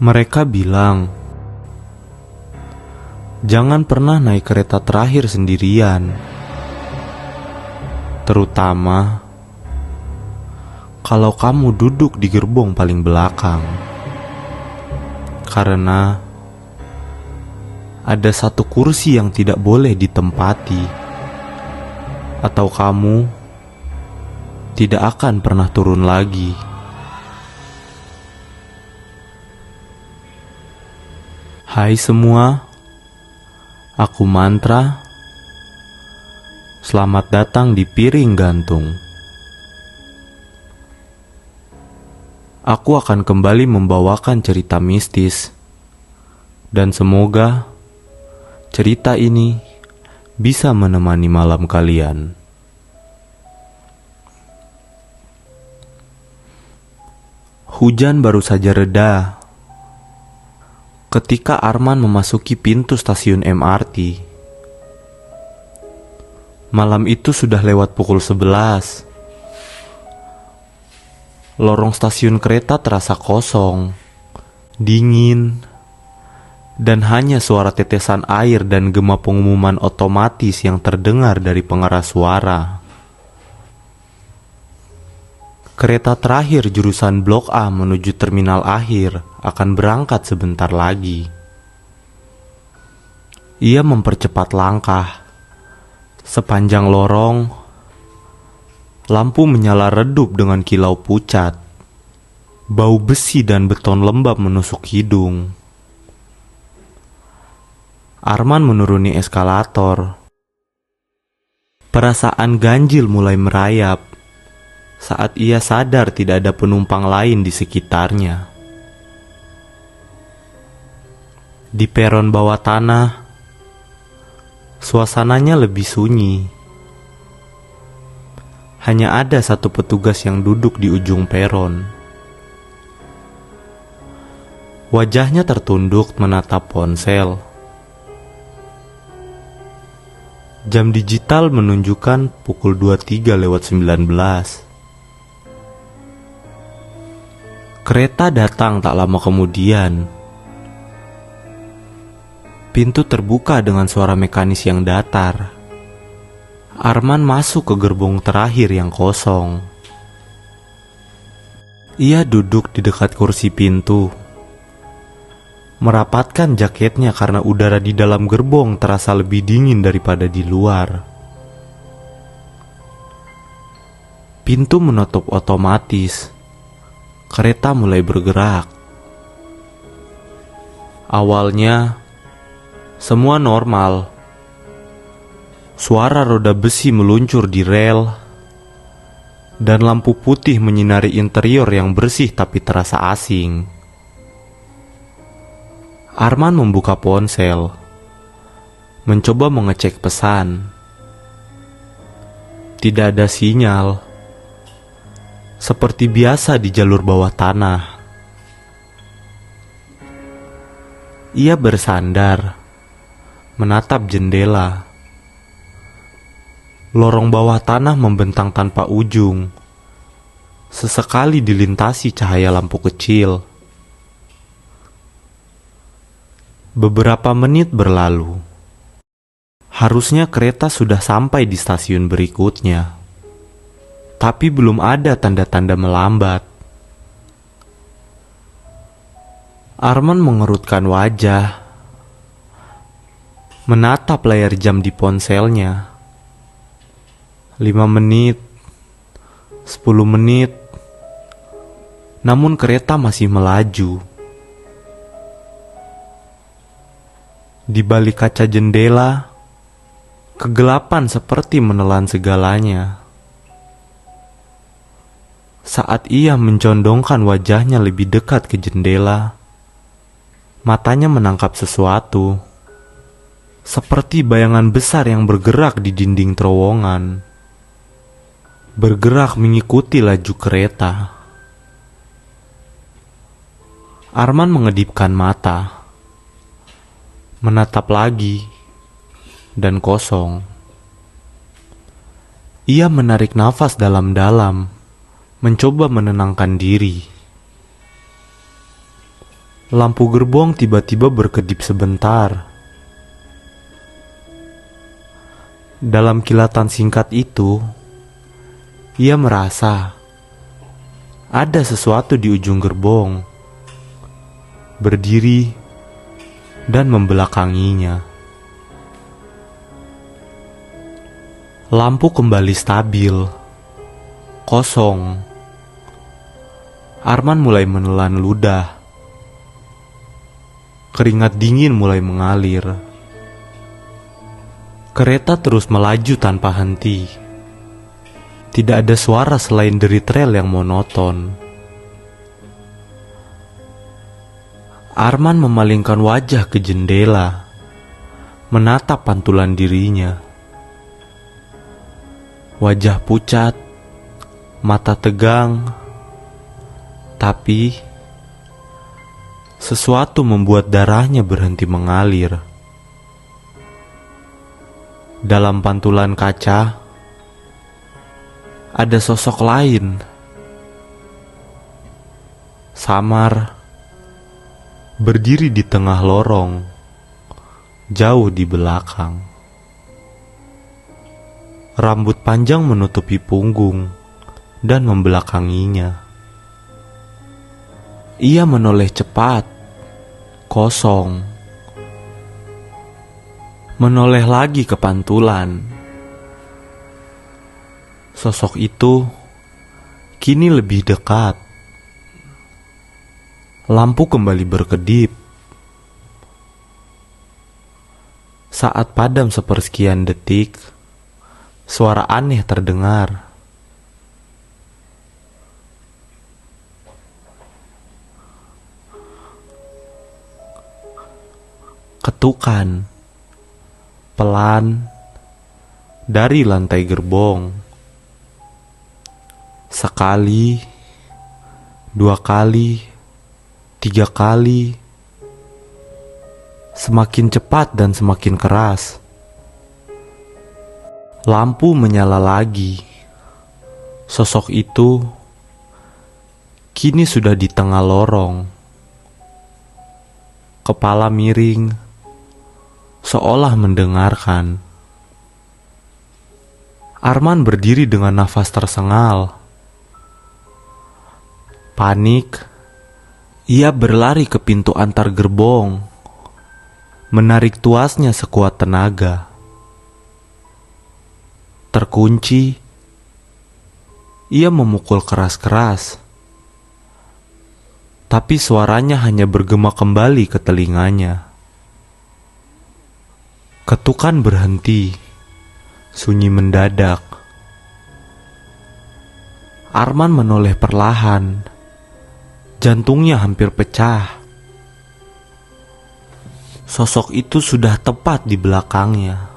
Mereka bilang, jangan pernah naik kereta terakhir sendirian. Terutama kalau kamu duduk di gerbong paling belakang. Karena ada satu kursi yang tidak boleh ditempati, atau kamu tidak akan pernah turun lagi. Hai semua, aku Mantra. Selamat datang di Piring Gantung. Aku akan kembali membawakan cerita mistis, dan semoga cerita ini bisa menemani malam kalian. Hujan baru saja reda ketika Arman memasuki pintu stasiun MRT. Malam itu sudah lewat pukul 11. Lorong stasiun kereta terasa kosong, dingin, dan hanya suara tetesan air dan gema pengumuman otomatis yang terdengar dari pengeras suara. Kereta terakhir jurusan Blok A menuju terminal akhir akan berangkat sebentar lagi. Ia mempercepat langkah. Sepanjang lorong, lampu menyala redup dengan kilau pucat. Bau besi dan beton lembab menusuk hidung. Arman menuruni eskalator. Perasaan ganjil mulai merayap saat ia sadar tidak ada penumpang lain di sekitarnya. Di peron bawah tanah, suasananya lebih sunyi. Hanya ada satu petugas yang duduk di ujung peron. Wajahnya tertunduk menatap ponsel. Jam digital menunjukkan pukul 23:19. Kereta datang tak lama kemudian. Pintu terbuka dengan suara mekanis yang datar. Arman masuk ke gerbong terakhir yang kosong. Ia duduk di dekat kursi pintu, merapatkan jaketnya karena udara di dalam gerbong terasa lebih dingin daripada di luar. Pintu menutup otomatis. Kereta mulai bergerak. Awalnya, semua normal. Suara roda besi meluncur di rel, dan lampu putih menyinari interior yang bersih tapi terasa asing. Arman membuka ponsel, mencoba mengecek pesan. Tidak ada sinyal. Seperti biasa di jalur bawah tanah. Ia bersandar, menatap jendela. Lorong bawah tanah membentang tanpa ujung. Sesekali dilintasi cahaya lampu kecil. Beberapa menit berlalu. Harusnya kereta sudah sampai di stasiun berikutnya. Tapi belum ada tanda-tanda melambat. Arman mengerutkan wajah, menatap layar jam di ponselnya. 5 menit, 10 menit, namun kereta masih melaju. Di balik kaca jendela, kegelapan seperti menelan segalanya. Saat ia mencondongkan wajahnya lebih dekat ke jendela, matanya menangkap sesuatu, seperti bayangan besar yang bergerak di dinding terowongan, bergerak mengikuti laju kereta. Arman mengedipkan mata, menatap lagi, dan kosong. Ia menarik nafas dalam-dalam, mencoba menenangkan diri. Lampu gerbong tiba-tiba berkedip sebentar. Dalam kilatan singkat itu, ia merasa ada sesuatu di ujung gerbong, berdiri dan membelakanginya. Lampu kembali stabil, kosong. Arman mulai menelan ludah. Keringat dingin mulai mengalir. Kereta terus melaju tanpa henti. Tidak ada suara selain derit rel yang monoton. Arman memalingkan wajah ke jendela, menatap pantulan dirinya. Wajah pucat, mata tegang, tapi sesuatu membuat darahnya berhenti mengalir. Dalam pantulan kaca, ada sosok lain. Samar, berdiri di tengah lorong, jauh di belakang. Rambut panjang menutupi punggung dan membelakanginya. Ia menoleh cepat, kosong. Menoleh lagi ke pantulan. Sosok itu kini lebih dekat. Lampu kembali berkedip. Saat padam sepersekian detik, suara aneh terdengar. Ketukan pelan dari lantai gerbong. Sekali, dua kali, tiga kali. Semakin cepat dan semakin keras. Lampu menyala lagi. Sosok itu kini sudah di tengah lorong. Kepala miring, seolah mendengarkan. Arman berdiri dengan nafas tersengal. Panik, ia berlari ke pintu antar gerbong, menarik tuasnya sekuat tenaga. Terkunci, ia memukul keras-keras. Tapi suaranya hanya bergema kembali ke telinganya. Ketukan berhenti, sunyi mendadak. Arman menoleh perlahan, jantungnya hampir pecah. Sosok itu sudah tepat di belakangnya.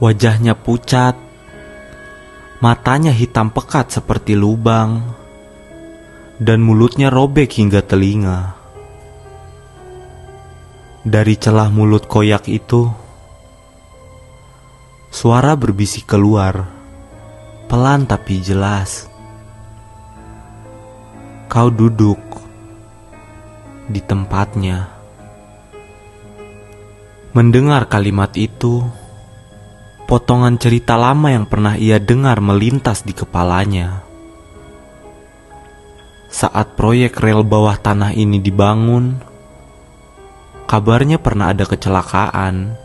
Wajahnya pucat, matanya hitam pekat seperti lubang, dan mulutnya robek hingga telinga. Dari celah mulut koyak itu, suara berbisik keluar, pelan tapi jelas. Kau duduk di tempatnya. Mendengar kalimat itu, potongan cerita lama yang pernah ia dengar melintas di kepalanya. Saat proyek rel bawah tanah ini dibangun, kabarnya pernah ada kecelakaan.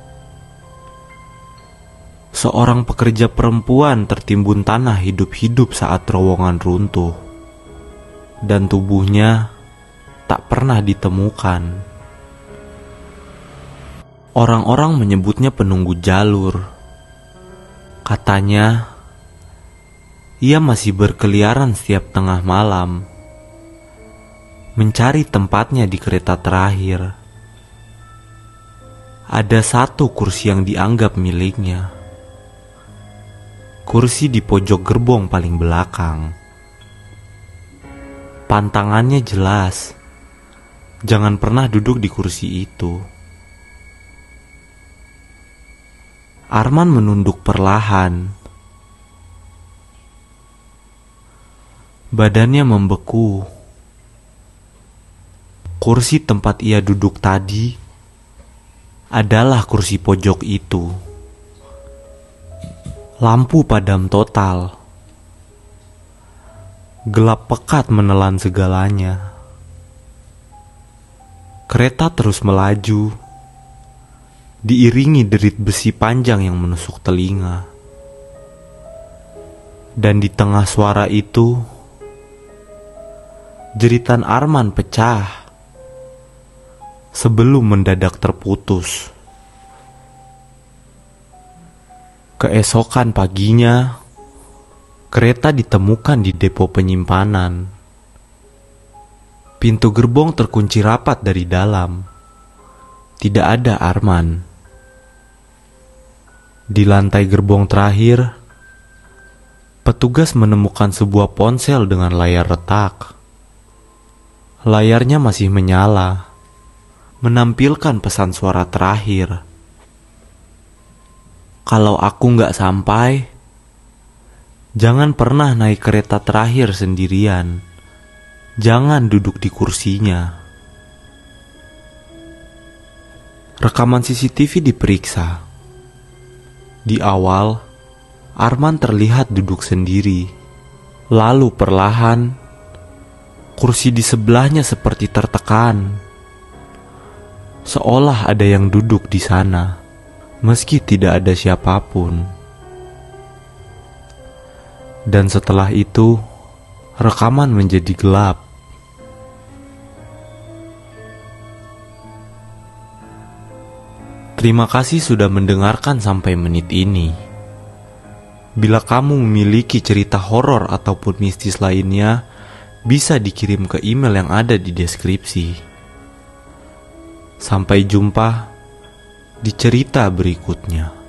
Seorang pekerja perempuan tertimbun tanah hidup-hidup saat terowongan runtuh, dan tubuhnya tak pernah ditemukan. Orang-orang menyebutnya penunggu jalur. Katanya, ia masih berkeliaran setiap tengah malam, mencari tempatnya di kereta terakhir. Ada satu kursi yang dianggap miliknya. Kursi di pojok gerbong paling belakang. Pantangannya jelas, jangan pernah duduk di kursi itu. Arman menunduk perlahan. Badannya membeku. kursi tempat ia duduk tadi adalah kursi pojok itu. Lampu padam total. Gelap pekat menelan segalanya. Kereta terus melaju, diiringi derit besi panjang yang menusuk telinga. Dan di tengah suara itu, jeritan Arman pecah sebelum mendadak terputus. Keesokan paginya, kereta ditemukan di depo penyimpanan. Pintu gerbong terkunci rapat dari dalam. Tidak ada Arman. Di lantai gerbong terakhir, petugas menemukan sebuah ponsel dengan layar retak. Layarnya masih menyala, menampilkan pesan suara terakhir. Kalau aku nggak sampai, jangan pernah naik kereta terakhir sendirian. Jangan duduk di kursinya. Rekaman CCTV diperiksa. Di awal, Arman terlihat duduk sendiri. Lalu perlahan, kursi di sebelahnya seperti tertekan. Seolah ada yang duduk di sana, meski tidak ada siapapun. Dan setelah itu, rekaman menjadi gelap. Terima kasih sudah mendengarkan sampai menit ini. Bila kamu memiliki cerita horor ataupun mistis lainnya, bisa dikirim ke email yang ada di deskripsi. Sampai jumpa di cerita berikutnya.